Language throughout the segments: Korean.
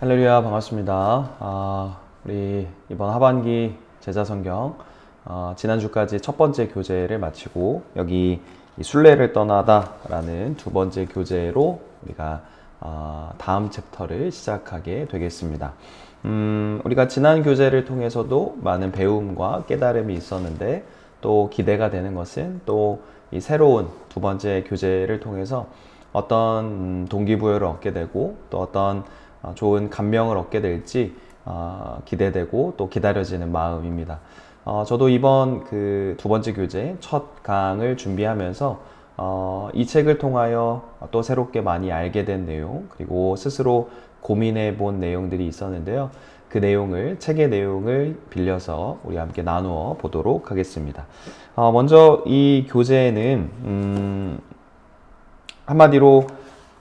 할렐루야, 반갑습니다. 우리 이번 하반기 제자성경 지난주까지 첫 번째 교재를 마치고 여기 이 순례를 떠나다 라는 두 번째 교재로 우리가 다음 챕터를 시작하게 되겠습니다. 우리가 지난 교재를 통해서도 많은 배움과 깨달음이 있었는데 또 기대가 되는 것은 또 이 새로운 두 번째 교재를 통해서 어떤 동기부여를 얻게 되고 또 어떤 좋은 감명을 얻게 될지 기대되고 또 기다려지는 마음입니다. 저도 이번 그 두 번째 교재 첫 강을 준비하면서 이 책을 통하여 또 새롭게 많이 알게 된 내용 그리고 스스로 고민해 본 내용들이 있었는데요. 그 내용을 책의 내용을 빌려서 우리 함께 나누어 보도록 하겠습니다. 먼저 이 교재는 한마디로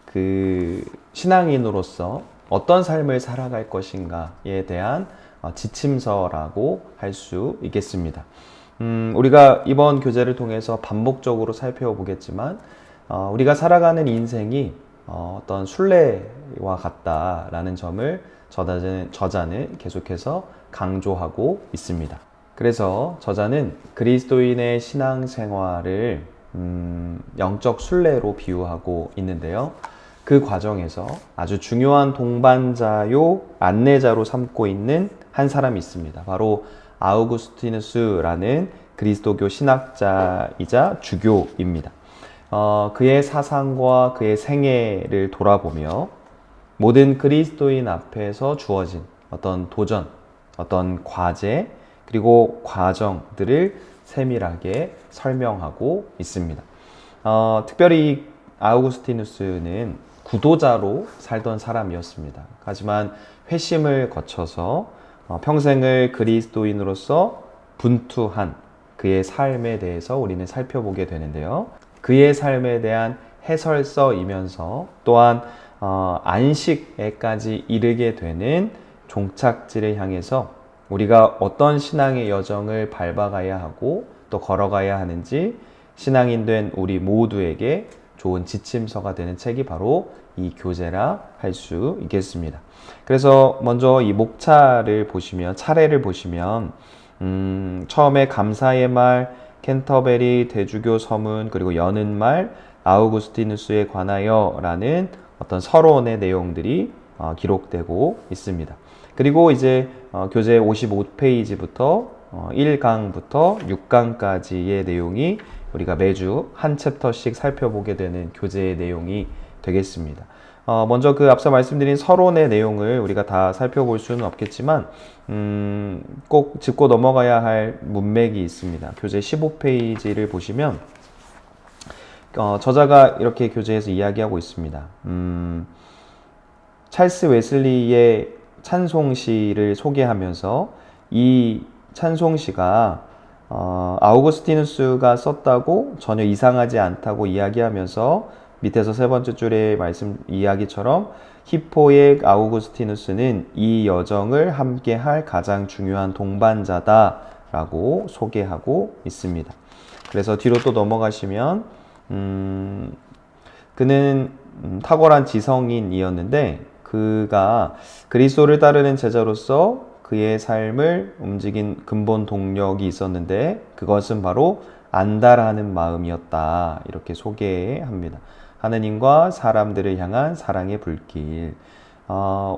그 신앙인으로서 어떤 삶을 살아갈 것인가에 대한 지침서라고 할 수 있겠습니다. 우리가 이번 교재를 통해서 반복적으로 살펴보겠지만 우리가 살아가는 인생이 어떤 순례와 같다라는 점을 저자는 계속해서 강조하고 있습니다. 그래서 저자는 그리스도인의 신앙생활을 영적 순례로 비유하고 있는데요. 그 과정에서 아주 중요한 동반자요 안내자로 삼고 있는 한 사람이 있습니다. 바로 아우구스티누스라는 그리스도교 신학자이자 주교입니다. 그의 사상과 그의 생애를 돌아보며 모든 그리스도인 앞에서 주어진 어떤 도전, 어떤 과제, 그리고 과정들을 세밀하게 설명하고 있습니다. 특별히 아우구스티누스는 구도자로 살던 사람이었습니다. 하지만 회심을 거쳐서 평생을 그리스도인으로서 분투한 그의 삶에 대해서 우리는 살펴보게 되는데요. 그의 삶에 대한 해설서이면서 또한 안식에까지 이르게 되는 종착지를 향해서 우리가 어떤 신앙의 여정을 밟아가야 하고 또 걸어가야 하는지 신앙인 된 우리 모두에게 좋은 지침서가 되는 책이 바로 이 교재라 할 수 있겠습니다. 그래서 먼저 이 목차를 보시면, 차례를 보시면 처음에 감사의 말, 캔터베리 대주교 서문, 그리고 여는 말, 아우구스티누스에 관하여 라는 어떤 서론의 내용들이 기록되고 있습니다. 그리고 이제 교재 55페이지부터 1강부터 6강까지의 내용이 우리가 매주 한 챕터씩 살펴보게 되는 교재의 내용이 되겠습니다. 먼저 그 앞서 말씀드린 서론의 내용을 우리가 다 살펴볼 수는 없겠지만 꼭 짚고 넘어가야 할 문맥이 있습니다. 교재 15페이지를 보시면 저자가 이렇게 교재에서 이야기하고 있습니다. 찰스 웨슬리의 찬송시를 소개하면서 이 찬송시가 아우구스티누스가 썼다고 전혀 이상하지 않다고 이야기하면서 밑에서 세 번째 줄의 말씀 이야기처럼 히포의 아우구스티누스는 이 여정을 함께할 가장 중요한 동반자다 라고 소개하고 있습니다. 그래서 뒤로 또 넘어가시면 그는 탁월한 지성인이었는데 그가 그리스도를 따르는 제자로서 그의 삶을 움직인 근본 동력이 있었는데 그것은 바로 안다라는 마음이었다. 이렇게 소개합니다. 하느님과 사람들을 향한 사랑의 불길.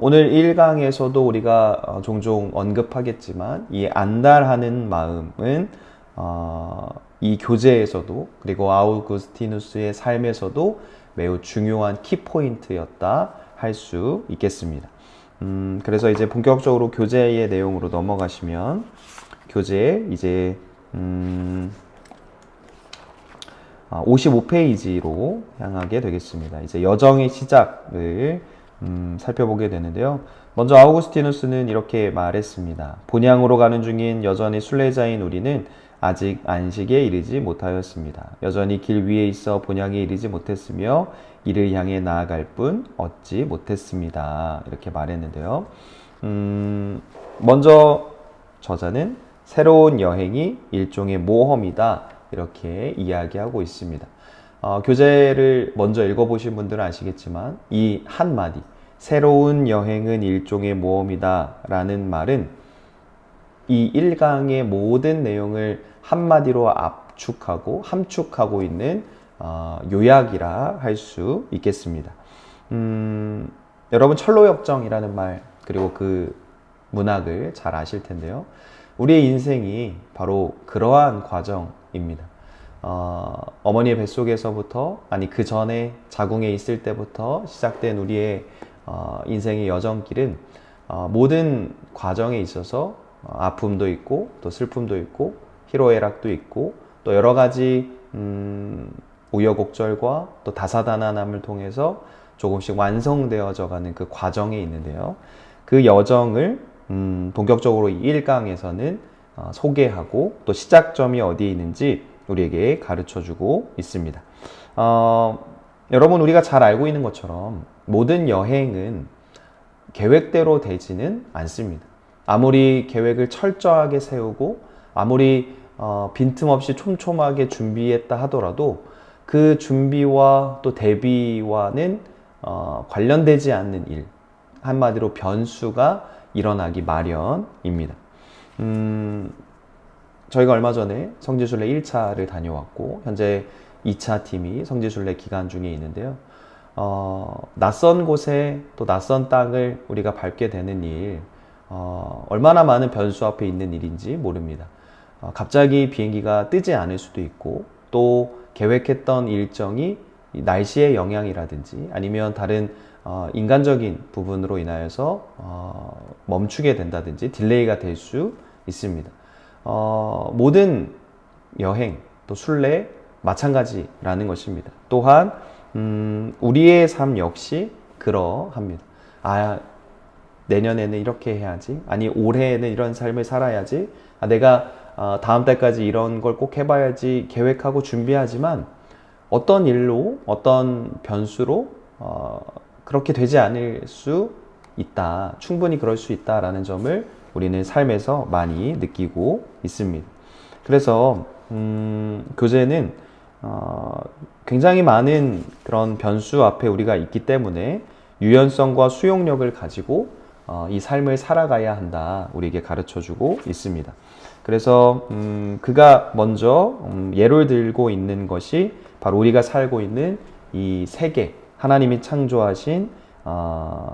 오늘 1강에서도 우리가 종종 언급하겠지만 이 안달하는 마음은 이 교재에서도 그리고 아우구스티누스의 삶에서도 매우 중요한 키포인트였다 할 수 있겠습니다. 그래서 이제 본격적으로 교재의 내용으로 넘어가시면 교재 이제 55페이지로 향하게 되겠습니다. 이제 여정의 시작을 살펴보게 되는데요. 먼저 아우구스티누스는 이렇게 말했습니다. 본향으로 가는 중인 여전히 순례자인 우리는 아직 안식에 이르지 못하였습니다. 여전히 길 위에 있어 본향에 이르지 못했으며 이를 향해 나아갈 뿐 얻지 못했습니다. 이렇게 말했는데요. 먼저 저자는 새로운 여행이 일종의 모험이다. 이렇게 이야기하고 있습니다. 교재를 먼저 읽어보신 분들은 아시겠지만 이 한마디, 새로운 여행은 일종의 모험이다 라는 말은 이 1강의 모든 내용을 한마디로 압축하고 함축하고 있는 요약이라 할 수 있겠습니다. 여러분 철로역정이라는 말 그리고 그 문학을 잘 아실 텐데요. 우리의 인생이 바로 그러한 과정입니다. 어머니의 뱃속에서부터 아니 그 전에 자궁에 있을 때부터 시작된 우리의 인생의 여정길은 모든 과정에 있어서 아픔도 있고 또 슬픔도 있고 희로애락도 있고 또 여러 가지 우여곡절과 또 다사다난함을 통해서 조금씩 완성되어져 가는 그 과정에 있는데요. 그 여정을 본격적으로 이 1강에서는 소개하고 또 시작점이 어디에 있는지 우리에게 가르쳐주고 있습니다. 여러분 우리가 잘 알고 있는 것처럼 모든 여행은 계획대로 되지는 않습니다. 아무리 계획을 철저하게 세우고 아무리 빈틈없이 촘촘하게 준비했다 하더라도 그 준비와 또 대비와는 관련되지 않는 일, 한마디로 변수가 일어나기 마련입니다. 저희가 얼마 전에 성지순례 1차를 다녀왔고 현재 2차 팀이 성지순례 기간 중에 있는데요. 낯선 곳에 또 낯선 땅을 우리가 밟게 되는 일, 얼마나 많은 변수 앞에 있는 일인지 모릅니다. 갑자기 비행기가 뜨지 않을 수도 있고 또 계획했던 일정이 날씨의 영향이라든지 아니면 다른 인간적인 부분으로 인하여서 멈추게 된다든지 딜레이가 될 수 있습니다. 모든 여행 또 순례 마찬가지라는 것입니다. 또한 우리의 삶 역시 그러합니다. 내년에는 이렇게 해야지. 아니 올해에는 이런 삶을 살아야지. 내가 다음 달까지 이런 걸 꼭 해봐야지 계획하고 준비하지만 어떤 일로 어떤 변수로 그렇게 되지 않을 수 있다. 충분히 그럴 수 있다라는 점을 우리는 삶에서 많이 느끼고 있습니다. 그래서 교재는 굉장히 많은 그런 변수 앞에 우리가 있기 때문에 유연성과 수용력을 가지고 이 삶을 살아가야 한다. 우리에게 가르쳐주고 있습니다. 그래서 그가 먼저 예를 들고 있는 것이 바로 우리가 살고 있는 이 세계, 하나님이 창조하신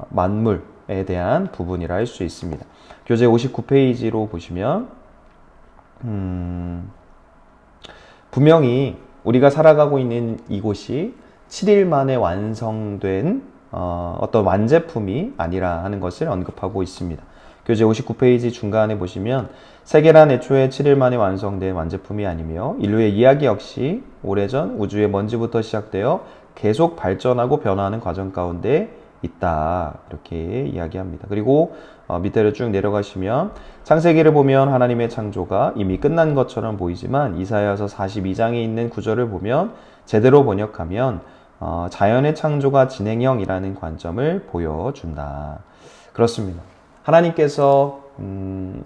만물에 대한 부분이라 할 수 있습니다. 교재 59페이지로 보시면 분명히 우리가 살아가고 있는 이곳이 7일 만에 완성된 어떤 완제품이 아니라 하는 것을 언급하고 있습니다. 교재 59페이지 중간에 보시면 세계란 애초에 7일 만에 완성된 완제품이 아니며 인류의 이야기 역시 오래전 우주의 먼지부터 시작되어 계속 발전하고 변화하는 과정 가운데 있다. 이렇게 이야기합니다. 그리고 밑으로 쭉 내려가시면 창세기를 보면 하나님의 창조가 이미 끝난 것처럼 보이지만 이사야서 42장에 있는 구절을 보면 제대로 번역하면 자연의 창조가 진행형이라는 관점을 보여준다. 그렇습니다. 하나님께서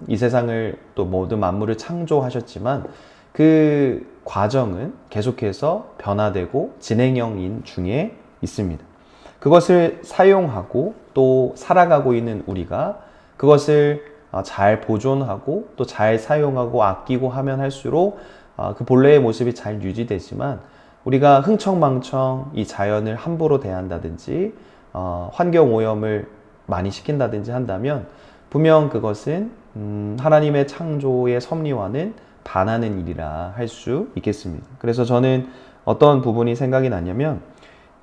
이 세상을 또 모든 만물을 창조하셨지만 그 과정은 계속해서 변화되고 진행형인 중에 있습니다. 그것을 사용하고 또 살아가고 있는 우리가 그것을 잘 보존하고 또 잘 사용하고 아끼고 하면 할수록 그 본래의 모습이 잘 유지되지만 우리가 흥청망청 이 자연을 함부로 대한다든지 환경 오염을 많이 시킨다든지 한다면 분명 그것은 하나님의 창조의 섭리와는 반하는 일이라 할 수 있겠습니다. 그래서 저는 어떤 부분이 생각이 나냐면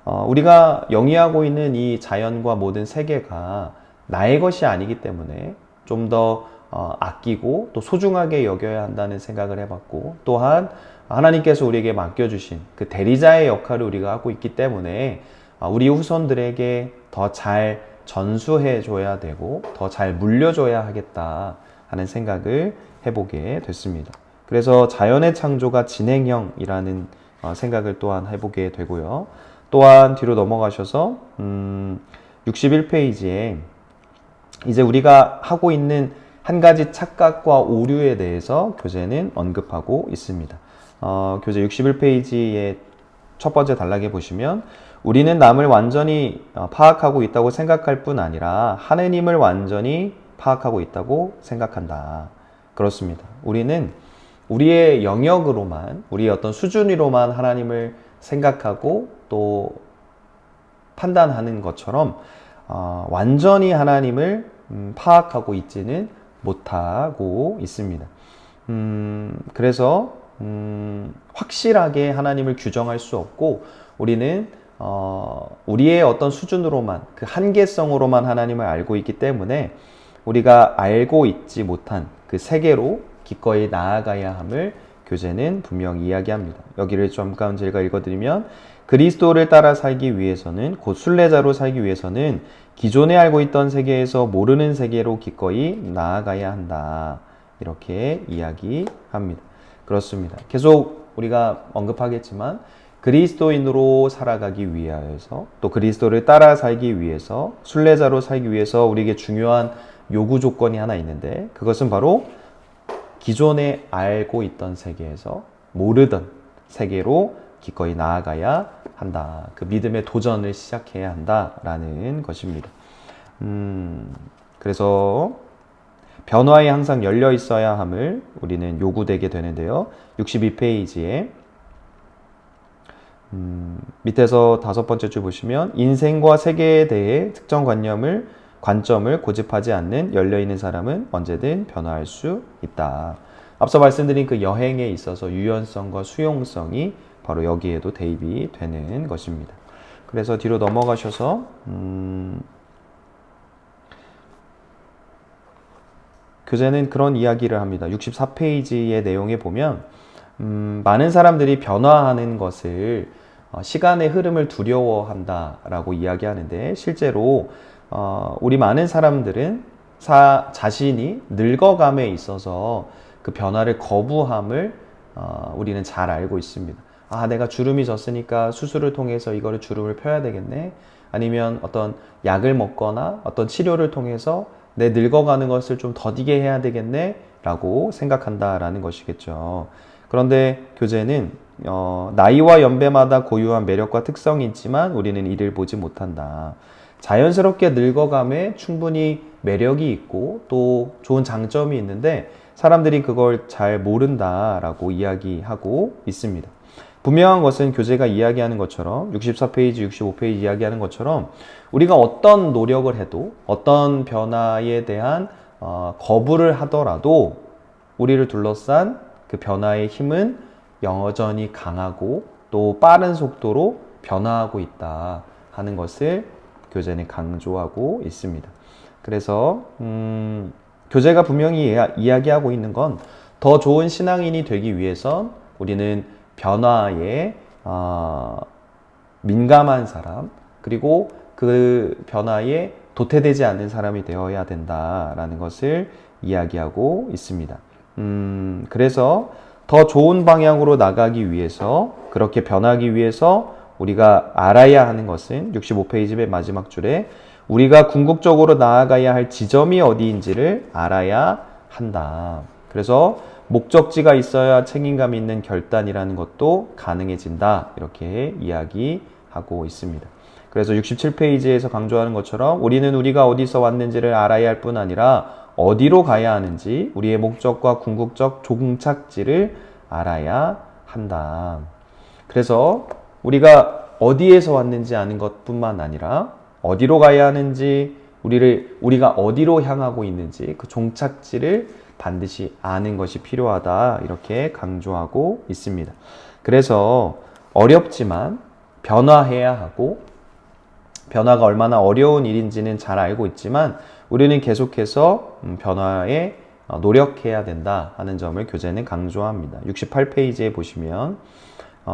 우리가 영위하고 있는 이 자연과 모든 세계가 나의 것이 아니기 때문에 좀 더 아끼고 또 소중하게 여겨야 한다는 생각을 해봤고 또한 하나님께서 우리에게 맡겨주신 그 대리자의 역할을 우리가 하고 있기 때문에 우리 후손들에게 더 잘 전수해 줘야 되고 더 잘 물려줘야 하겠다 하는 생각을 해보게 됐습니다. 그래서 자연의 창조가 진행형이라는 생각을 또한 해보게 되고요. 또한 뒤로 넘어가셔서 61페이지에 이제 우리가 하고 있는 한 가지 착각과 오류에 대해서 교재는 언급하고 있습니다. 교재 61페이지에 첫 번째 단락에 보시면 우리는 남을 완전히 파악하고 있다고 생각할 뿐 아니라 하느님을 완전히 파악하고 있다고 생각한다. 그렇습니다. 우리는 우리의 영역으로만, 우리의 어떤 수준으로만 하나님을 생각하고 또 판단하는 것처럼 완전히 하나님을 파악하고 있지는 못하고 있습니다. 그래서 확실하게 하나님을 규정할 수 없고 우리는 우리의 어떤 수준으로만 그 한계성으로만 하나님을 알고 있기 때문에 우리가 알고 있지 못한 그 세계로 기꺼이 나아가야 함을 교재는 분명히 이야기합니다. 여기를 잠깐 제가 읽어드리면 그리스도를 따라 살기 위해서는 곧 순례자로 살기 위해서는 기존에 알고 있던 세계에서 모르는 세계로 기꺼이 나아가야 한다. 이렇게 이야기합니다. 그렇습니다. 계속 우리가 언급하겠지만 그리스도인으로 살아가기 위하여서 또 그리스도를 따라 살기 위해서 순례자로 살기 위해서 우리에게 중요한 요구 조건이 하나 있는데 그것은 바로 기존에 알고 있던 세계에서 모르던 세계로 기꺼이 나아가야 한다. 그 믿음의 도전을 시작해야 한다라는 것입니다. 그래서 변화에 항상 열려 있어야 함을 우리는 요구되게 되는데요. 62페이지에 밑에서 5번째 줄 보시면 인생과 세계에 대해 특정 관점을 고집하지 않는 열려있는 사람은 언제든 변화할 수 있다. 앞서 말씀드린 그 여행에 있어서 유연성과 수용성이 바로 여기에도 대입이 되는 것입니다. 그래서 뒤로 넘어가셔서 교재는 그런 이야기를 합니다. 64페이지의 내용에 보면 많은 사람들이 변화하는 것을 시간의 흐름을 두려워한다라고 이야기하는데 실제로 우리 많은 사람들은 자신이 늙어감에 있어서 그 변화를 거부함을 우리는 잘 알고 있습니다. 내가 주름이 졌으니까 수술을 통해서 이거를 주름을 펴야 되겠네. 아니면 어떤 약을 먹거나 어떤 치료를 통해서 내 늙어가는 것을 좀 더디게 해야 되겠네 라고 생각한다라는 것이겠죠. 그런데 교재는 나이와 연배마다 고유한 매력과 특성이 있지만 우리는 이를 보지 못한다. 자연스럽게 늙어감에 충분히 매력이 있고 또 좋은 장점이 있는데 사람들이 그걸 잘 모른다라고 이야기하고 있습니다. 분명한 것은 교재가 이야기하는 것처럼 64페이지, 65페이지 이야기하는 것처럼 우리가 어떤 노력을 해도 어떤 변화에 대한 거부를 하더라도 우리를 둘러싼 그 변화의 힘은 여전히 강하고 또 빠른 속도로 변화하고 있다 하는 것을 교재는 강조하고 있습니다. 그래서 교재가 분명히 이야기하고 있는 건 더 좋은 신앙인이 되기 위해선 우리는 변화에 민감한 사람 그리고 그 변화에 도태되지 않는 사람이 되어야 된다라는 것을 이야기하고 있습니다. 그래서 더 좋은 방향으로 나가기 위해서 그렇게 변하기 위해서 우리가 알아야 하는 것은 65페이지 맨 마지막 줄에 우리가 궁극적으로 나아가야 할 지점이 어디인지를 알아야 한다. 그래서 목적지가 있어야 책임감 있는 결단이라는 것도 가능해진다. 이렇게 이야기하고 있습니다. 그래서 67페이지에서 강조하는 것처럼 우리는 우리가 어디서 왔는지를 알아야 할 뿐 아니라 어디로 가야 하는지 우리의 목적과 궁극적 종착지를 알아야 한다. 그래서 우리가 어디에서 왔는지 아는 것뿐만 아니라 어디로 가야 하는지 우리가 어디로 향하고 있는지 그 종착지를 반드시 아는 것이 필요하다. 이렇게 강조하고 있습니다. 그래서 어렵지만 변화해야 하고 변화가 얼마나 어려운 일인지는 잘 알고 있지만 우리는 계속해서 변화에 노력해야 된다 하는 점을 교재는 강조합니다. 68페이지에 보시면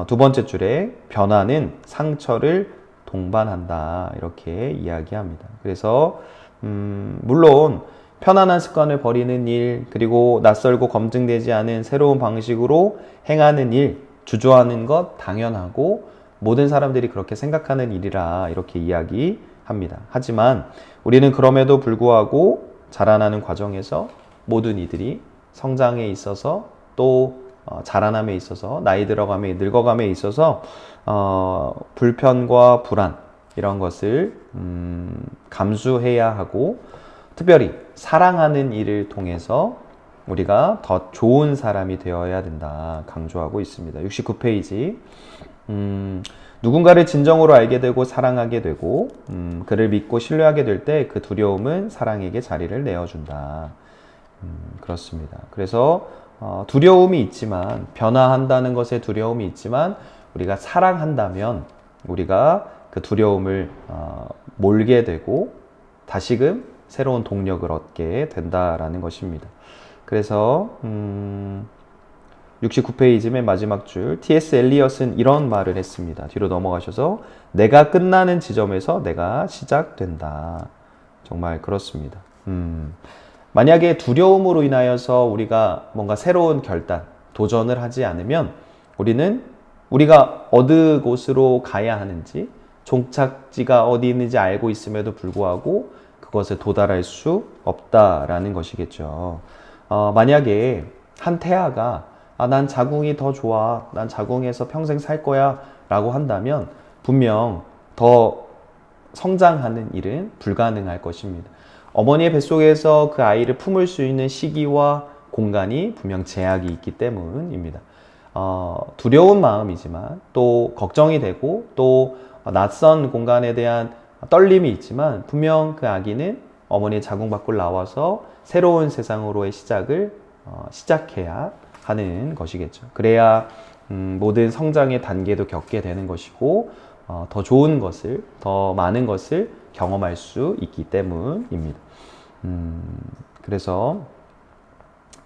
두 번째 줄에 변화는 상처를 동반한다 이렇게 이야기합니다. 그래서 물론 편안한 습관을 버리는 일 그리고 낯설고 검증되지 않은 새로운 방식으로 행하는 일 주저하는 것 당연하고 모든 사람들이 그렇게 생각하는 일이라 이렇게 이야기합니다. 하지만 우리는 그럼에도 불구하고 자라나는 과정에서 모든 이들이 성장에 있어서 또 자라남에 있어서, 나이 들어감에, 늙어감에 있어서 불편과 불안 이런 것을 감수해야 하고, 특별히 사랑하는 일을 통해서 우리가 더 좋은 사람이 되어야 된다 강조하고 있습니다. 69페이지. 누군가를 진정으로 알게 되고 사랑하게 되고 그를 믿고 신뢰하게 될 때 그 두려움은 사랑에게 자리를 내어준다. 그렇습니다. 그래서 두려움이 있지만, 변화한다는 것에 두려움이 있지만, 우리가 사랑한다면 우리가 그 두려움을 몰게 되고 다시금 새로운 동력을 얻게 된다라는 것입니다. 그래서 69페이지 맨 마지막 줄, T.S. 엘리엇은 이런 말을 했습니다. 뒤로 넘어가셔서, 내가 끝나는 지점에서 내가 시작된다. 정말 그렇습니다. 만약에 두려움으로 인하여서 우리가 뭔가 새로운 결단, 도전을 하지 않으면 우리는 우리가 어느 곳으로 가야 하는지, 종착지가 어디 있는지 알고 있음에도 불구하고 그것에 도달할 수 없다라는 것이겠죠. 만약에 한 태아가 난 자궁이 더 좋아, 난 자궁에서 평생 살 거야 라고 한다면 분명 더 성장하는 일은 불가능할 것입니다. 어머니의 뱃속에서 그 아이를 품을 수 있는 시기와 공간이 분명 제약이 있기 때문입니다. 두려운 마음이지만, 또 걱정이 되고, 또 낯선 공간에 대한 떨림이 있지만, 분명 그 아기는 어머니의 자궁 밖을 나와서 새로운 세상으로의 시작을 시작해야 하는 것이겠죠. 그래야 모든 성장의 단계도 겪게 되는 것이고, 더 좋은 것을, 더 많은 것을 경험할 수 있기 때문입니다. 그래서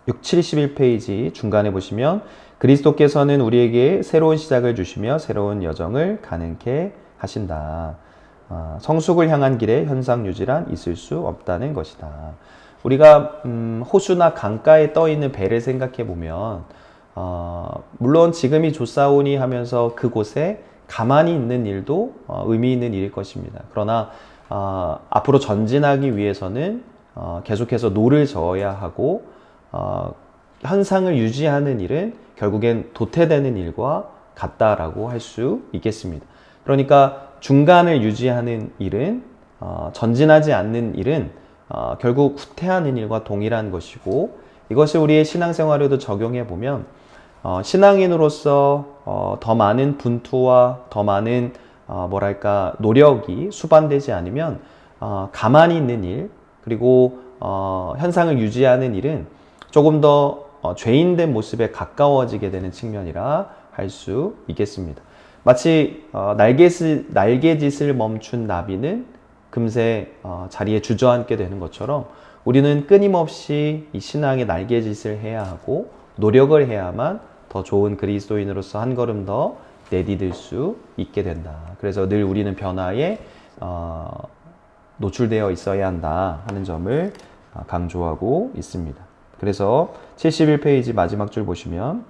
71페이지 중간에 보시면, 그리스도께서는 우리에게 새로운 시작을 주시며 새로운 여정을 가능케 하신다. 성숙을 향한 길에 현상유지란 있을 수 없다는 것이다. 우리가 호수나 강가에 떠 있는 배를 생각해 보면, 물론 지금이 좋사오니 하면서 그곳에 가만히 있는 일도 의미 있는 일일 것입니다. 그러나 앞으로 전진하기 위해서는 계속해서 노를 저어야 하고, 현상을 유지하는 일은 결국엔 도태되는 일과 같다라고 할 수 있겠습니다. 그러니까 중간을 유지하는 일은, 전진하지 않는 일은 결국 후퇴하는 일과 동일한 것이고, 이것을 우리의 신앙생활에도 적용해 보면, 신앙인으로서 더 많은 분투와 더 많은 노력이 수반되지 않으면 가만히 있는 일, 그리고 현상을 유지하는 일은 조금 더 죄인된 모습에 가까워지게 되는 측면이라 할 수 있겠습니다. 마치 날개짓을 멈춘 나비는 금세 자리에 주저앉게 되는 것처럼, 우리는 끊임없이 이 신앙의 날개짓을 해야 하고 노력을 해야만 더 좋은 그리스도인으로서 한 걸음 더 내디딜 수 있게 된다. 그래서 늘 우리는 변화에 노출되어 있어야 한다 하는 점을 강조하고 있습니다. 그래서 71페이지 마지막 줄 보시면,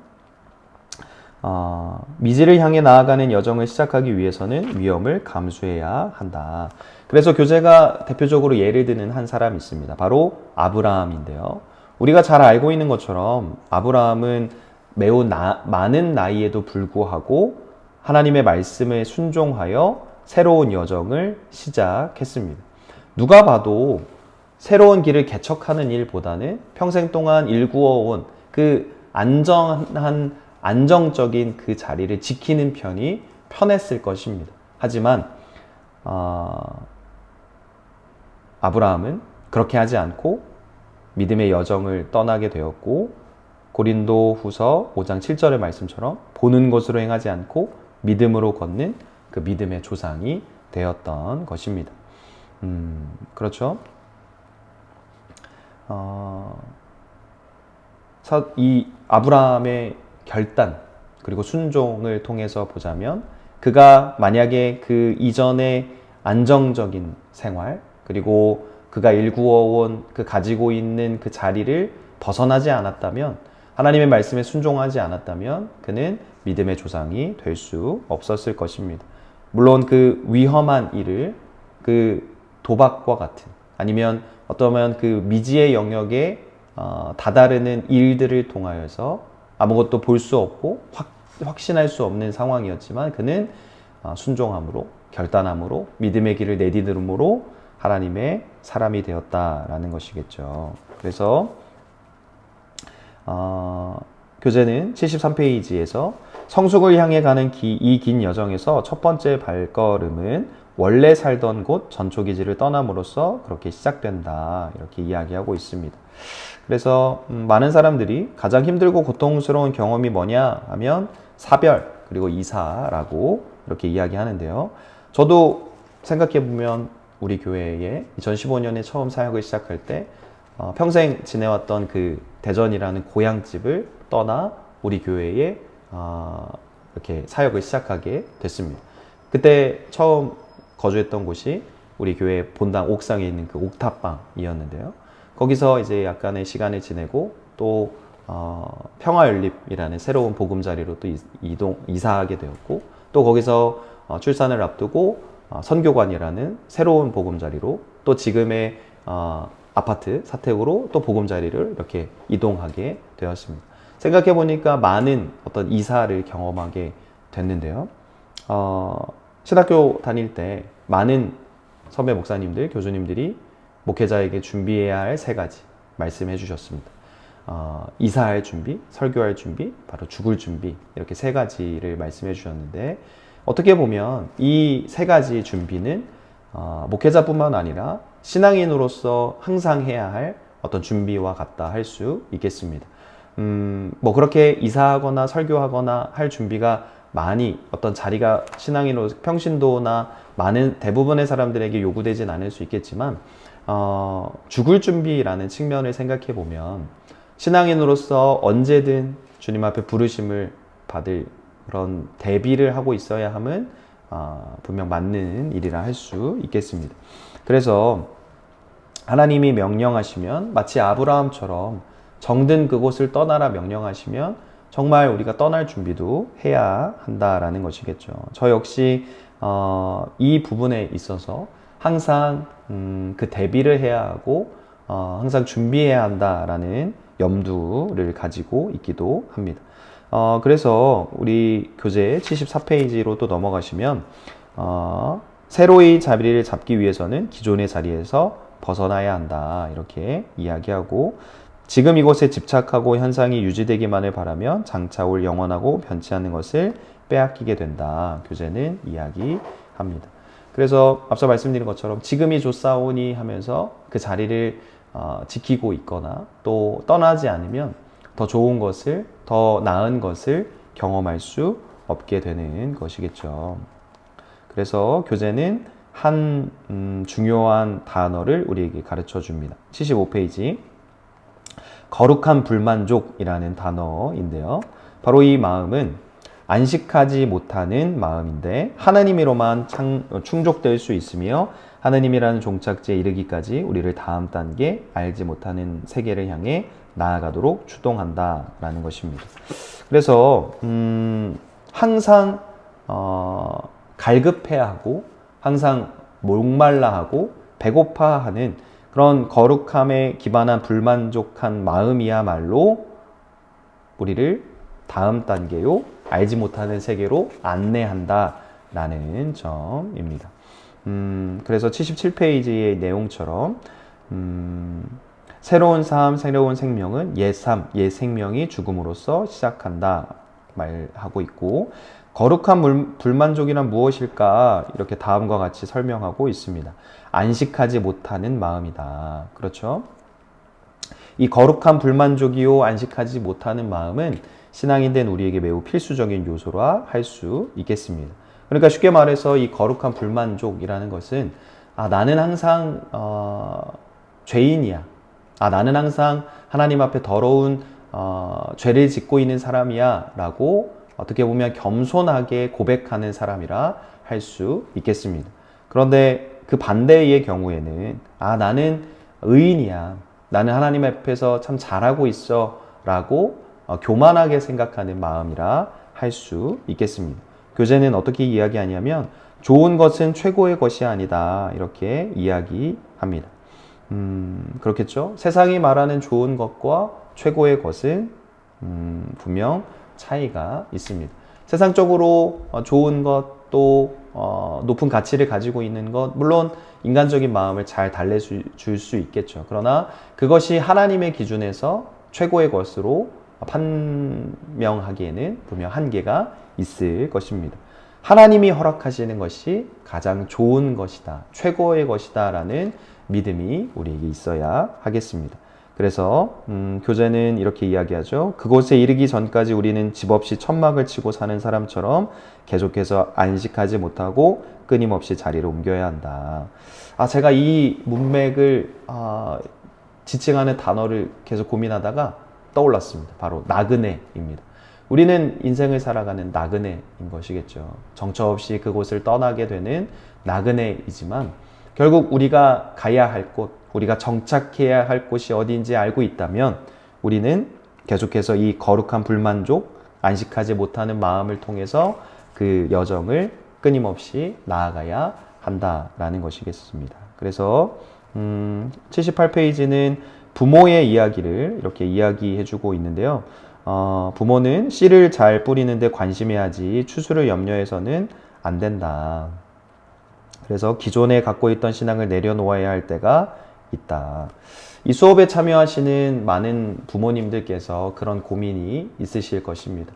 미지를 향해 나아가는 여정을 시작하기 위해서는 위험을 감수해야 한다. 그래서 교재가 대표적으로 예를 드는 한 사람이 있습니다. 바로 아브라함인데요. 우리가 잘 알고 있는 것처럼 아브라함은 매우 많은 나이에도 불구하고 하나님의 말씀에 순종하여 새로운 여정을 시작했습니다. 누가 봐도 새로운 길을 개척하는 일보다는 평생 동안 일구어온 그 안정적인 그 자리를 지키는 편이 편했을 것입니다. 하지만 아브라함은 그렇게 하지 않고 믿음의 여정을 떠나게 되었고, 고린도 후서 5장 7절의 말씀처럼 보는 것으로 행하지 않고 믿음으로 걷는 그 믿음의 조상이 되었던 것입니다. 그렇죠? 이 아브라함의 결단 그리고 순종을 통해서 보자면, 그가 만약에 그 이전의 안정적인 생활, 그리고 그가 일구어온 그 가지고 있는 그 자리를 벗어나지 않았다면, 하나님의 말씀에 순종하지 않았다면 그는 믿음의 조상이 될 수 없었을 것입니다. 물론 그 위험한 일을, 그 도박과 같은, 아니면 어떠면 그 미지의 영역에 다다르는 일들을 통하여서 아무것도 볼 수 없고 확신할 수 없는 상황이었지만 그는 순종함으로, 결단함으로, 믿음의 길을 내디딤으로 하나님의 사람이 되었다라는 것이겠죠. 그래서 교재는 73페이지에서 성숙을 향해 가는 이 긴 여정에서 첫 번째 발걸음은 원래 살던 곳 전초기지를 떠남으로써 그렇게 시작된다, 이렇게 이야기하고 있습니다. 그래서 많은 사람들이 가장 힘들고 고통스러운 경험이 뭐냐 하면 사별 그리고 이사라고 이렇게 이야기하는데요. 저도 생각해보면 우리 교회에 2015년에 처음 사역을 시작할 때 평생 지내왔던 그 대전이라는 고향집을 떠나 우리 교회에 이렇게 사역을 시작하게 됐습니다. 그때 처음 거주했던 곳이 우리 교회 본당 옥상에 있는 그 옥탑방이었는데요. 거기서 이제 약간의 시간을 지내고 또 평화연립이라는 새로운 보금자리로 또 이사하게 되었고, 또 거기서 출산을 앞두고 선교관이라는 새로운 보금자리로, 또 지금의 아파트 사택으로 또 보금자리를 이렇게 이동하게 되었습니다. 생각해 보니까 많은 어떤 이사를 경험하게 됐는데요. 신학교 다닐 때 많은 선배 목사님들, 교수님들이 목회자에게 준비해야 할 3가지 말씀해 주셨습니다. 이사할 준비, 설교할 준비, 바로 죽을 준비, 이렇게 3가지를 말씀해 주셨는데, 어떻게 보면 이 3가지 준비는 목회자뿐만 아니라 신앙인으로서 항상 해야 할 어떤 준비와 같다 할 수 있겠습니다. 뭐 그렇게 이사하거나 설교하거나 할 준비가 많이 어떤 자리가 신앙인으로 평신도나 많은 대부분의 사람들에게 요구되진 않을 수 있겠지만, 죽을 준비라는 측면을 생각해 보면 신앙인으로서 언제든 주님 앞에 부르심을 받을 그런 대비를 하고 있어야 함은 분명 맞는 일이라 할 수 있겠습니다. 그래서 하나님이 명령하시면 마치 아브라함처럼 정든 그곳을 떠나라 명령하시면 정말 우리가 떠날 준비도 해야 한다라는 것이겠죠. 저 역시 이 부분에 있어서 항상 그 대비를 해야 하고 항상 준비해야 한다라는 염두를 가지고 있기도 합니다. 그래서 우리 교재 74페이지로 또 넘어가시면 새로이 자리를 잡기 위해서는 기존의 자리에서 벗어나야 한다, 이렇게 이야기하고, 지금 이곳에 집착하고 현상이 유지되기만을 바라면 장차 올 영원하고 변치 않는 것을 빼앗기게 된다, 교재는 이야기합니다. 그래서 앞서 말씀드린 것처럼 지금이 좋사오니 하면서 그 자리를 지키고 있거나 또 떠나지 않으면 더 좋은 것을, 더 나은 것을 경험할 수 없게 되는 것이겠죠. 그래서 교재는 한 중요한 단어를 우리에게 가르쳐 줍니다. 75페이지. 거룩한 불만족이라는 단어인데요. 바로 이 마음은 안식하지 못하는 마음인데 하나님으로만 충족될 수 있으며 하나님이라는 종착지에 이르기까지 우리를 다음 단계 알지 못하는 세계를 향해 나아가도록 추동한다라는 것입니다. 그래서 항상 갈급해야 하고 항상 목말라 하고 배고파하는 그런 거룩함에 기반한 불만족한 마음이야말로 우리를 다음 단계요, 알지 못하는 세계로 안내한다라는 점입니다. 그래서 77페이지의 내용처럼 새로운 삶, 새로운 생명은 옛 삶, 옛 생명이 죽음으로써 시작한다 말하고 있고, 거룩한 불만족이란 무엇일까? 이렇게 다음과 같이 설명하고 있습니다. 안식하지 못하는 마음이다. 그렇죠? 이 거룩한 불만족이요, 안식하지 못하는 마음은 신앙인 된 우리에게 매우 필수적인 요소라 할 수 있겠습니다. 그러니까 쉽게 말해서 이 거룩한 불만족이라는 것은 나는 항상 죄인이야. 나는 항상 하나님 앞에 더러운 죄를 짓고 있는 사람이야 라고 어떻게 보면 겸손하게 고백하는 사람이라 할 수 있겠습니다. 그런데 그 반대의 경우에는 나는 의인이야. 나는 하나님 앞에서 참 잘하고 있어 라고 교만하게 생각하는 마음이라 할 수 있겠습니다. 교재는 어떻게 이야기하냐면 좋은 것은 최고의 것이 아니다, 이렇게 이야기합니다. 그렇겠죠? 세상이 말하는 좋은 것과 최고의 것은 분명 차이가 있습니다. 세상적으로 좋은 것, 또 높은 가치를 가지고 있는 것, 물론 인간적인 마음을 잘 달래줄 수 있겠죠. 그러나 그것이 하나님의 기준에서 최고의 것으로 판명하기에는 분명 한계가 있을 것입니다. 하나님이 허락하시는 것이 가장 좋은 것이다, 최고의 것이다 라는 믿음이 우리에게 있어야 하겠습니다. 그래서 교재는 이렇게 이야기하죠. 그곳에 이르기 전까지 우리는 집 없이 천막을 치고 사는 사람처럼 계속해서 안식하지 못하고 끊임없이 자리를 옮겨야 한다. 제가 이 문맥을 지칭하는 단어를 계속 고민하다가 떠올랐습니다. 바로 나그네입니다. 우리는 인생을 살아가는 나그네인 것이겠죠. 정처 없이 그곳을 떠나게 되는 나그네이지만 결국 우리가 가야 할 곳, 우리가 정착해야 할 곳이 어디인지 알고 있다면 우리는 계속해서 이 거룩한 불만족, 안식하지 못하는 마음을 통해서 그 여정을 끊임없이 나아가야 한다라는 것이겠습니다. 그래서 78페이지는 부모의 이야기를 이렇게 이야기해주고 있는데요. 부모는 씨를 잘 뿌리는데 관심해야지 추수를 염려해서는 안 된다. 그래서 기존에 갖고 있던 신앙을 내려놓아야 할 때가 있다. 이 수업에 참여하시는 많은 부모님들께서 그런 고민이 있으실 것입니다.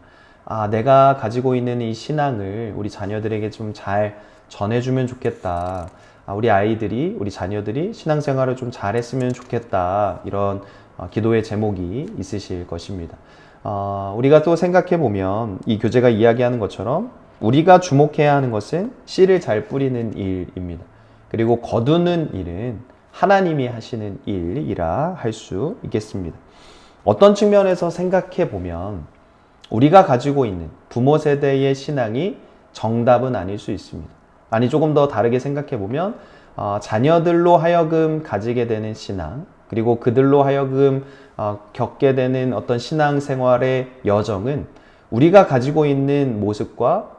내가 가지고 있는 이 신앙을 우리 자녀들에게 좀 잘 전해주면 좋겠다. 우리 아이들이, 우리 자녀들이 신앙생활을 좀 잘했으면 좋겠다. 이런 기도의 제목이 있으실 것입니다. 우리가 또 생각해 보면 이 교재가 이야기하는 것처럼 우리가 주목해야 하는 것은 씨를 잘 뿌리는 일입니다. 그리고 거두는 일은 하나님이 하시는 일이라 할 수 있겠습니다. 어떤 측면에서 생각해 보면 우리가 가지고 있는 부모 세대의 신앙이 정답은 아닐 수 있습니다. 아니, 조금 더 다르게 생각해 보면 자녀들로 하여금 가지게 되는 신앙, 그리고 그들로 하여금 겪게 되는 어떤 신앙생활의 여정은 우리가 가지고 있는 모습과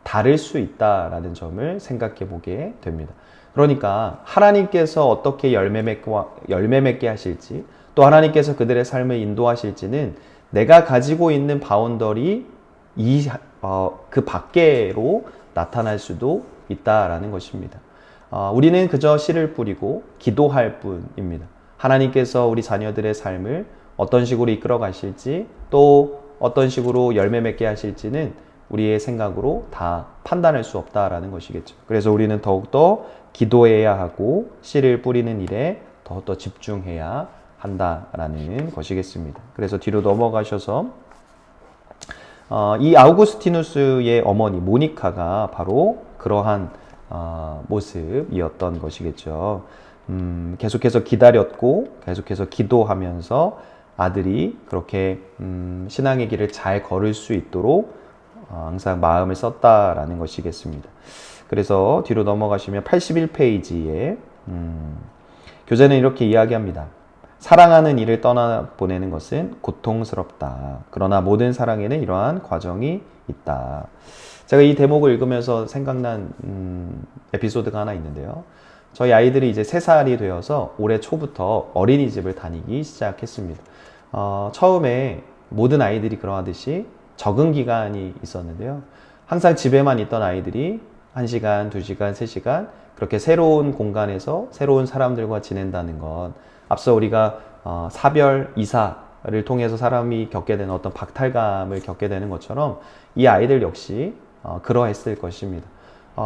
다를 수 있다라는 점을 생각해 보게 됩니다. 그러니까 하나님께서 어떻게 열매 맺게 하실지, 또 하나님께서 그들의 삶을 인도하실지는 내가 가지고 있는 바운더리 그 밖으로 나타날 수도 있다라는 것입니다. 우리는 그저 씨를 뿌리고 기도할 뿐입니다. 하나님께서 우리 자녀들의 삶을 어떤 식으로 이끌어 가실지, 또 어떤 식으로 열매 맺게 하실지는 우리의 생각으로 다 판단할 수 없다라는 것이겠죠. 그래서 우리는 더욱더 기도해야 하고 씨를 뿌리는 일에 더욱더 집중해야 한다라는 것이겠습니다. 그래서 뒤로 넘어가셔서 이 아우구스티누스의 어머니 모니카가 바로 그러한 모습이었던 것이겠죠. 계속해서 기다렸고 계속해서 기도하면서 아들이 그렇게 신앙의 길을 잘 걸을 수 있도록 항상 마음을 썼다라는 것이겠습니다. 그래서 뒤로 넘어가시면 81페이지에 교재는 이렇게 이야기합니다. 사랑하는 이를 떠나보내는 것은 고통스럽다. 그러나 모든 사랑에는 이러한 과정이 있다. 제가 이 대목을 읽으면서 생각난 에피소드가 하나 있는데요. 저희 아이들이 이제 3살이 되어서 올해 초부터 어린이집을 다니기 시작했습니다. 처음에 모든 아이들이 그러하듯이 적응 기간이 있었는데요. 항상 집에만 있던 아이들이 1시간, 2시간, 3시간 그렇게 새로운 공간에서 새로운 사람들과 지낸다는 것, 앞서 우리가 사별, 이사를 통해서 사람이 겪게 되는 어떤 박탈감을 겪게 되는 것처럼 이 아이들 역시 그러했을 것입니다.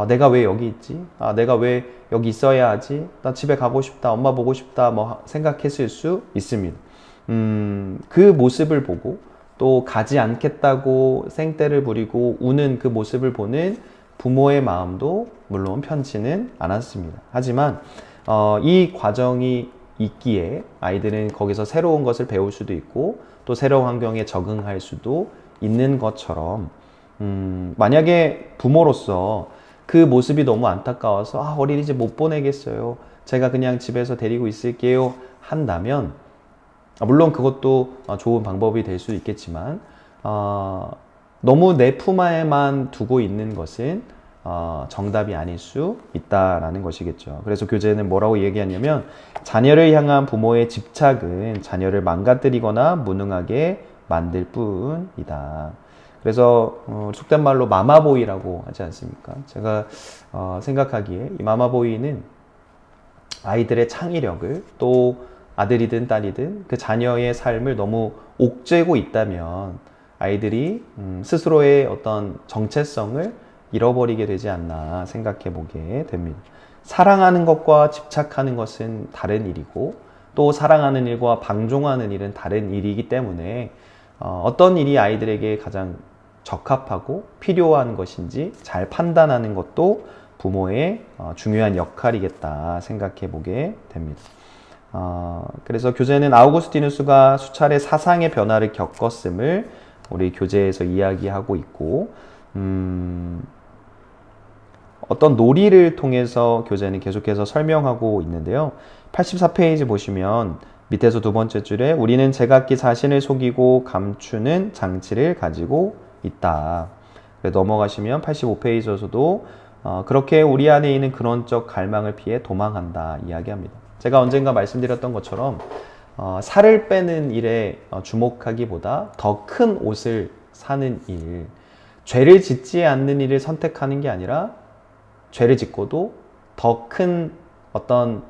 내가 왜 여기 있지? 내가 왜 여기 있어야 하지? 나 집에 가고 싶다, 엄마 보고 싶다, 생각했을 수 있습니다. 그 모습을 보고 또 가지 않겠다고 생떼를 부리고 우는 그 모습을 보는 부모의 마음도 물론 편치는 않았습니다. 하지만 이 과정이 있기에 아이들은 거기서 새로운 것을 배울 수도 있고 또 새로운 환경에 적응할 수도 있는 것처럼 만약에 부모로서 그 모습이 너무 안타까워서 어린이집 못 보내겠어요, 제가 그냥 집에서 데리고 있을게요 한다면 물론 그것도 좋은 방법이 될 수 있겠지만 너무 내 품 안에만 두고 있는 것은 정답이 아닐 수 있다라는 것이겠죠. 그래서 교재는 뭐라고 얘기하냐면 자녀를 향한 부모의 집착은 자녀를 망가뜨리거나 무능하게 만들 뿐이다. 그래서 속된 말로 마마보이라고 하지 않습니까? 제가 생각하기에 이 마마보이는 아이들의 창의력을, 또 아들이든 딸이든 그 자녀의 삶을 너무 옥죄고 있다면 아이들이 스스로의 어떤 정체성을 잃어버리게 되지 않나 생각해 보게 됩니다. 사랑하는 것과 집착하는 것은 다른 일이고, 또 사랑하는 일과 방종하는 일은 다른 일이기 때문에 어떤 일이 아이들에게 가장 적합하고 필요한 것인지 잘 판단하는 것도 부모의 중요한 역할이겠다 생각해 보게 됩니다. 그래서 교재는 아우구스티누스가 수차례 사상의 변화를 겪었음을 우리 교재에서 이야기하고 있고, 어떤 놀이를 통해서 교재는 계속해서 설명하고 있는데요. 84페이지 보시면 밑에서 두 번째 줄에 우리는 제각기 자신을 속이고 감추는 장치를 가지고 있다. 넘어가시면 85페이지에서도 그렇게 우리 안에 있는 근원적 갈망을 피해 도망한다 이야기합니다. 제가 언젠가 말씀드렸던 것처럼 살을 빼는 일에 주목하기보다 더 큰 옷을 사는 일, 죄를 짓지 않는 일을 선택하는 게 아니라 죄를 짓고도 더 큰 어떤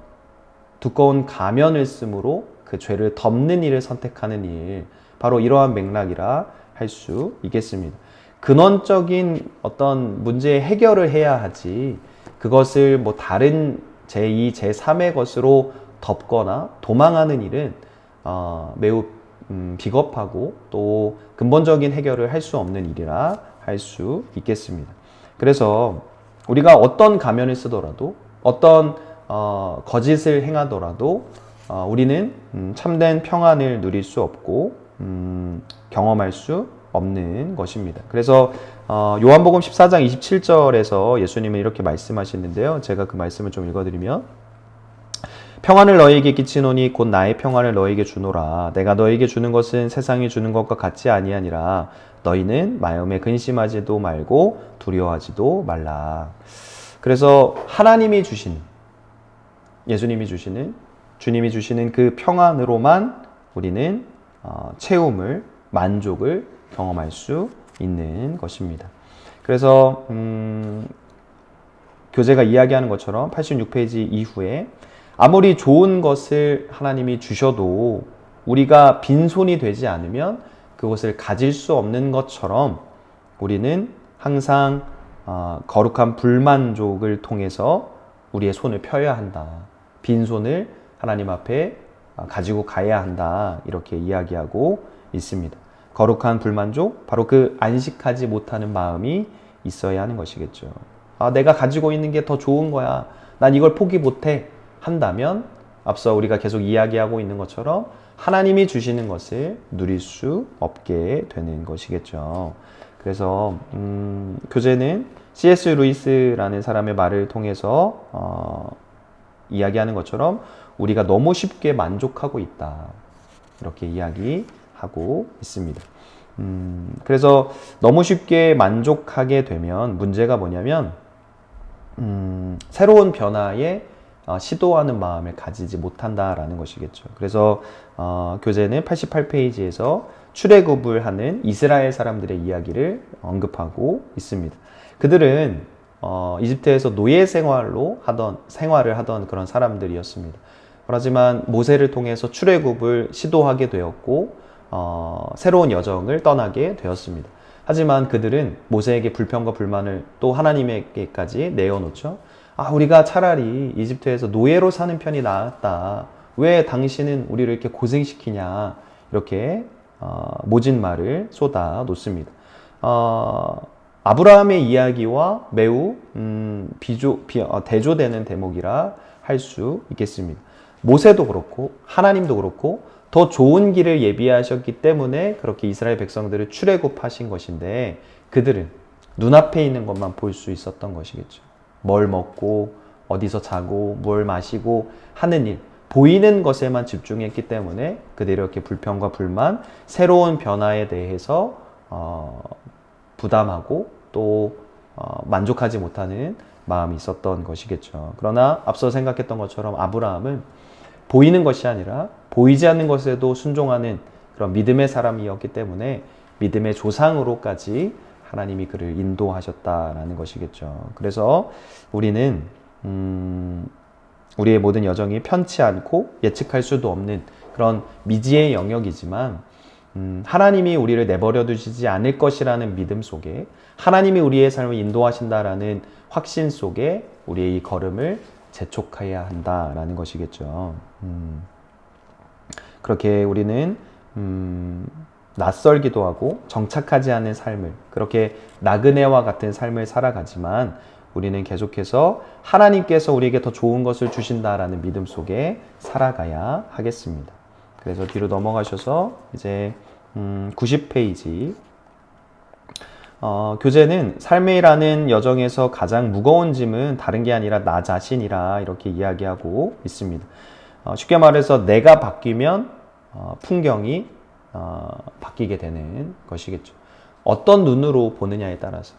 두꺼운 가면을 쓰므로 그 죄를 덮는 일을 선택하는 일, 바로 이러한 맥락이라 할 수 있겠습니다. 근원적인 어떤 문제의 해결을 해야 하지, 그것을 뭐 다른 제2, 제3의 것으로 덮거나 도망하는 일은 매우 비겁하고 또 근본적인 해결을 할 수 없는 일이라 할 수 있겠습니다. 그래서 우리가 어떤 가면을 쓰더라도, 어떤 거짓을 행하더라도 우리는 참된 평안을 누릴 수 없고 경험할 수 없는 것입니다. 그래서 요한복음 14장 27절에서 예수님은 이렇게 말씀하시는데요. 제가 그 말씀을 좀 읽어드리면, 평안을 너희에게 끼치노니 곧 나의 평안을 너희에게 주노라. 내가 너희에게 주는 것은 세상이 주는 것과 같지 아니하니라. 너희는 마음에 근심하지도 말고 두려워하지도 말라. 그래서 하나님이 주시는, 예수님이 주시는, 주님이 주시는 그 평안으로만 우리는 채움을, 만족을 경험할 수 있는 것입니다. 그래서 교재가 이야기하는 것처럼 86페이지 이후에 아무리 좋은 것을 하나님이 주셔도 우리가 빈손이 되지 않으면 그것을 가질 수 없는 것처럼 우리는 항상 거룩한 불만족을 통해서 우리의 손을 펴야 한다. 빈손을 하나님 앞에 가지고 가야 한다. 이렇게 이야기하고 있습니다. 거룩한 불만족, 바로 그 안식하지 못하는 마음이 있어야 하는 것이겠죠. 내가 가지고 있는 게 더 좋은 거야. 난 이걸 포기 못해. 한다면 앞서 우리가 계속 이야기하고 있는 것처럼 하나님이 주시는 것을 누릴 수 없게 되는 것이겠죠. 그래서 교재는 C.S. 루이스라는 사람의 말을 통해서 이야기하는 것처럼 우리가 너무 쉽게 만족하고 있다. 이렇게 이야기하고 있습니다. 그래서 너무 쉽게 만족하게 되면 문제가 뭐냐면 새로운 변화에 시도하는 마음을 가지지 못한다라는 것이겠죠. 그래서 교재는 88페이지에서 출애굽을 하는 이스라엘 사람들의 이야기를 언급하고 있습니다. 그들은 이집트에서 노예 생활을 하던 그런 사람들이었습니다. 하지만 모세를 통해서 출애굽을 시도하게 되었고 새로운 여정을 떠나게 되었습니다. 하지만 그들은 모세에게 불평과 불만을 또 하나님에게까지 내어놓죠. 우리가 차라리 이집트에서 노예로 사는 편이 나았다. 왜 당신은 우리를 이렇게 고생시키냐. 이렇게 모진 말을 쏟아 놓습니다. 아브라함의 이야기와 매우 대조되는 대목이라 할 수 있겠습니다. 모세도 그렇고 하나님도 그렇고 더 좋은 길을 예비하셨기 때문에 그렇게 이스라엘 백성들을 출애굽하신 것인데, 그들은 눈앞에 있는 것만 볼 수 있었던 것이겠죠. 뭘 먹고 어디서 자고 뭘 마시고 하는 일, 보이는 것에만 집중했기 때문에 그들이 이렇게 불평과 불만, 새로운 변화에 대해서 부담하고 또 만족하지 못하는 마음이 있었던 것이겠죠. 그러나 앞서 생각했던 것처럼 아브라함은 보이는 것이 아니라 보이지 않는 것에도 순종하는 그런 믿음의 사람이었기 때문에 믿음의 조상으로까지 하나님이 그를 인도하셨다라는 것이겠죠. 그래서 우리는 우리의 모든 여정이 편치 않고 예측할 수도 없는 그런 미지의 영역이지만 하나님이 우리를 내버려 두시지 않을 것이라는 믿음 속에 하나님이 우리의 삶을 인도하신다라는 확신 속에 우리의 이 걸음을 재촉해야 한다라는 것이겠죠. 그렇게 우리는 낯설기도 하고 정착하지 않은 삶을, 그렇게 나그네와 같은 삶을 살아가지만 우리는 계속해서 하나님께서 우리에게 더 좋은 것을 주신다라는 믿음 속에 살아가야 하겠습니다. 그래서 뒤로 넘어가셔서 이제 90페이지 교재는 삶이라는 여정에서 가장 무거운 짐은 다른 게 아니라 나 자신이라 이렇게 이야기하고 있습니다. 쉽게 말해서 내가 바뀌면 풍경이 바뀌게 되는 것이겠죠. 어떤 눈으로 보느냐에 따라서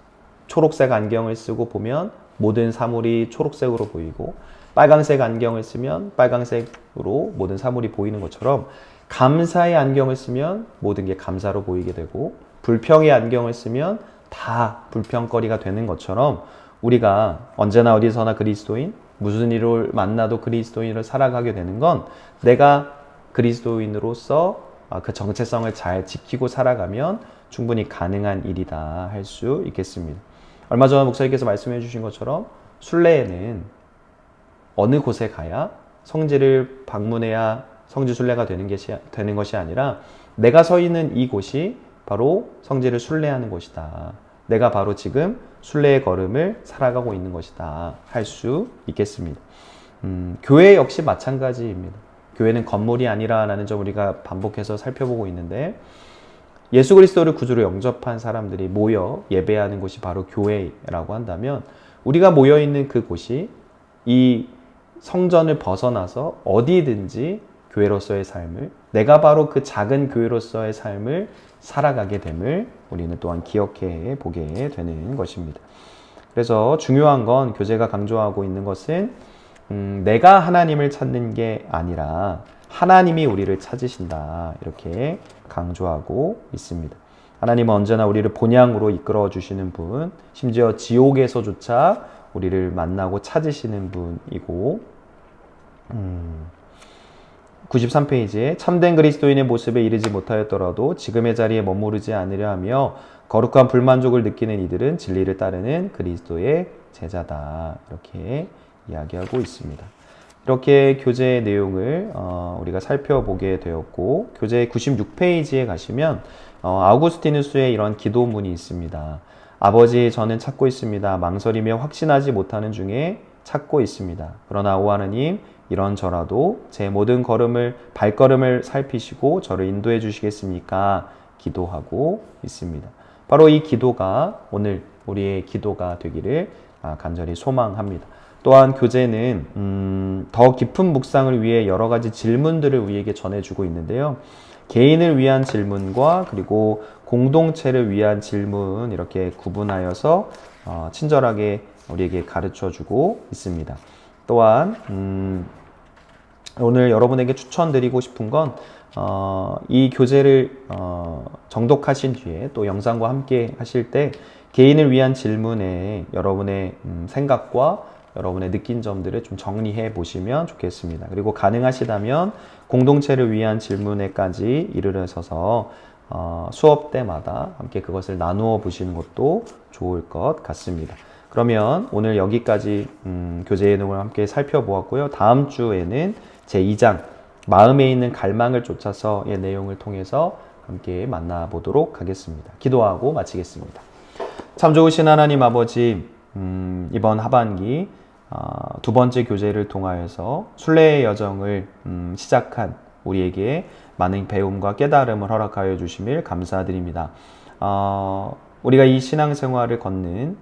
초록색 안경을 쓰고 보면 모든 사물이 초록색으로 보이고 빨강색 안경을 쓰면 빨강색으로 모든 사물이 보이는 것처럼 감사의 안경을 쓰면 모든 게 감사로 보이게 되고 불평의 안경을 쓰면 다 불평거리가 되는 것처럼 우리가 언제나 어디서나 그리스도인, 무슨 일을 만나도 그리스도인으로 살아가게 되는 건 내가 그리스도인으로서 그 정체성을 잘 지키고 살아가면 충분히 가능한 일이다 할 수 있겠습니다. 얼마 전에 목사님께서 말씀해 주신 것처럼 순례에는 어느 곳에 가야 성지를 방문해야 성지 순례가 되는 것이 아니라 내가 서 있는 이곳이 바로 성지를 순례하는 곳이다. 내가 바로 지금 순례의 걸음을 살아가고 있는 것이다 할 수 있겠습니다. 교회 역시 마찬가지입니다. 교회는 건물이 아니라라는 점 우리가 반복해서 살펴보고 있는데 예수 그리스도를 구주로 영접한 사람들이 모여 예배하는 곳이 바로 교회라고 한다면 우리가 모여 있는 그곳이 이 성전을 벗어나서 어디든지 교회로서의 삶을, 내가 바로 그 작은 교회로서의 삶을 살아가게 됨을 우리는 또한 기억해 보게 되는 것입니다. 그래서 중요한 건 교재가 강조하고 있는 것은 내가 하나님을 찾는 게 아니라 하나님이 우리를 찾으신다 이렇게 강조하고 있습니다. 하나님은 언제나 우리를 본향으로 이끌어 주시는 분, 심지어 지옥에서조차 우리를 만나고 찾으시는 분이고 93페이지에 참된 그리스도인의 모습에 이르지 못하였더라도 지금의 자리에 머무르지 않으려 하며 거룩한 불만족을 느끼는 이들은 진리를 따르는 그리스도의 제자다 이렇게 이야기하고 있습니다. 이렇게 교재의 내용을 우리가 살펴보게 되었고 교재 96페이지에 가시면 아우구스티누스의 이런 기도문이 있습니다. 아버지, 저는 찾고 있습니다. 망설이며 확신하지 못하는 중에 찾고 있습니다. 그러나 오 하느님, 이런저라도 제 모든 발걸음을 살피시고 저를 인도해 주시겠습니까? 기도하고 있습니다. 바로 이 기도가 오늘 우리의 기도가 되기를 간절히 소망합니다. 또한 교재는 더 깊은 묵상을 위해 여러 가지 질문들을 우리에게 전해주고 있는데요. 개인을 위한 질문과 그리고 공동체를 위한 질문 이렇게 구분하여서 친절하게 우리에게 가르쳐주고 있습니다. 또한 오늘 여러분에게 추천드리고 싶은 건 이 교재를 정독하신 뒤에 또 영상과 함께 하실 때 개인을 위한 질문에 여러분의 생각과 여러분의 느낀 점들을 좀 정리해 보시면 좋겠습니다. 그리고 가능하시다면 공동체를 위한 질문에까지 이르러서서 수업 때마다 함께 그것을 나누어 보시는 것도 좋을 것 같습니다. 그러면 오늘 여기까지 교재의 내용을 함께 살펴보았고요. 다음 주에는 제2장 마음에 있는 갈망을 쫓아서의 내용을 통해서 함께 만나보도록 하겠습니다. 기도하고 마치겠습니다. 참 좋으신 하나님 아버지, 이번 하반기 두 번째 교재를 통하여서 순례의 여정을 시작한 우리에게 많은 배움과 깨달음을 허락하여 주심을 감사드립니다. 우리가 이 신앙생활을 걷는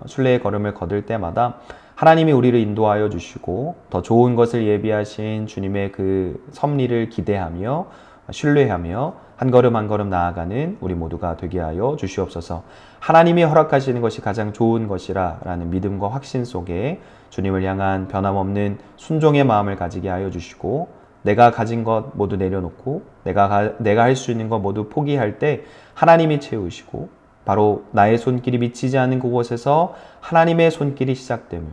순례의 걸음을 걷을 때마다 하나님이 우리를 인도하여 주시고 더 좋은 것을 예비하신 주님의 그 섭리를 기대하며 신뢰하며 한 걸음 한 걸음 나아가는 우리 모두가 되게 하여 주시옵소서. 하나님이 허락하시는 것이 가장 좋은 것이라 라는 믿음과 확신 속에 주님을 향한 변함없는 순종의 마음을 가지게 하여 주시고 내가 가진 것 모두 내려놓고 내가 할 수 있는 것 모두 포기할 때 하나님이 채우시고 바로 나의 손길이 미치지 않은 그곳에서 하나님의 손길이 시작됨을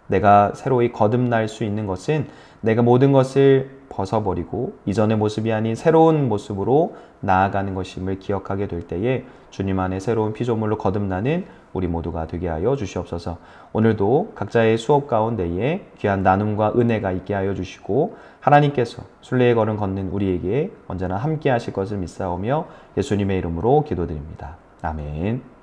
내가 새로이 거듭날 수 있는 것은 내가 모든 것을 벗어버리고 이전의 모습이 아닌 새로운 모습으로 나아가는 것임을 기억하게 될 때에 주님 안에 새로운 피조물로 거듭나는 우리 모두가 되게 하여 주시옵소서. 오늘도 각자의 수업 가운데에 귀한 나눔과 은혜가 있게 하여 주시고 하나님께서 순례의 걸음 걷는 우리에게 언제나 함께 하실 것을 믿사오며 예수님의 이름으로 기도드립니다. 아멘.